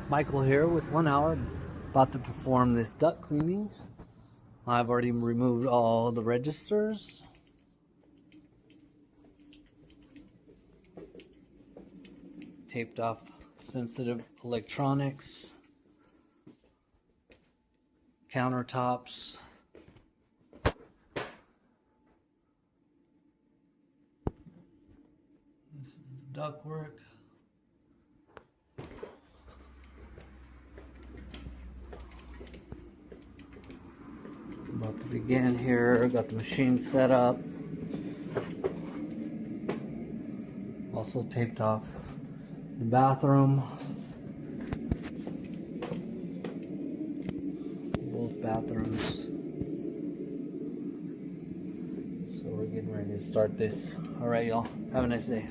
Michael here with 1 hour, about to perform this duct cleaning. I've already removed all the registers. Taped off sensitive electronics, countertops. This is the duct work. About to begin here. Got the machine set up. Also taped off the bathroom. Both bathrooms. So we're getting ready to start this. Alright, y'all. Have a nice day.